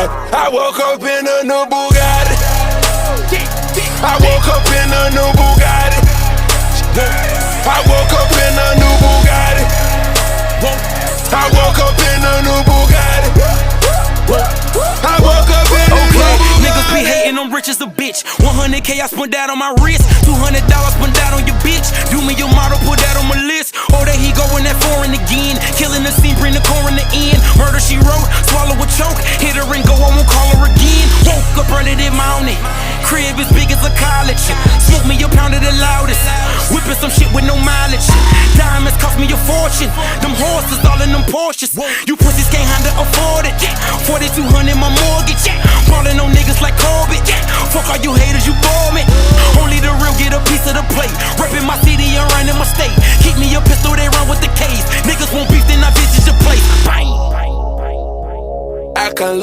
I woke up in a new Bugatti. I woke up in a new Bugatti. I woke up in a new Bugatti. I woke up in a new Bugatti. I woke up in a new Bugatti. Niggas be hating, I'm rich as a bitch. 100K I spent that on my wrist. $200 spent that on your bitch. Do me your model, put that on my list. Oh, there he going that foreign again. Killing the scene, bring the coroner in. Murder she wrote, swallow a choke. Hit her and go, I won't call her again. Woke up early this morning. Crib as big as a college. Smoke me a pound of the loudest. Whipping some shit with no mileage. Diamonds cost me a fortune. Them horses all in them Porsches. You pussies can't handle afford it. 4200 my mortgage. Ballin' on niggas like Corbett. Fuck all you haters, you bore me. Only the real get a piece of the plate. Reppin' my city and running my state. Keep me a pistol, they run with the case. Niggas won't beef, then I visit your place. Bang. I can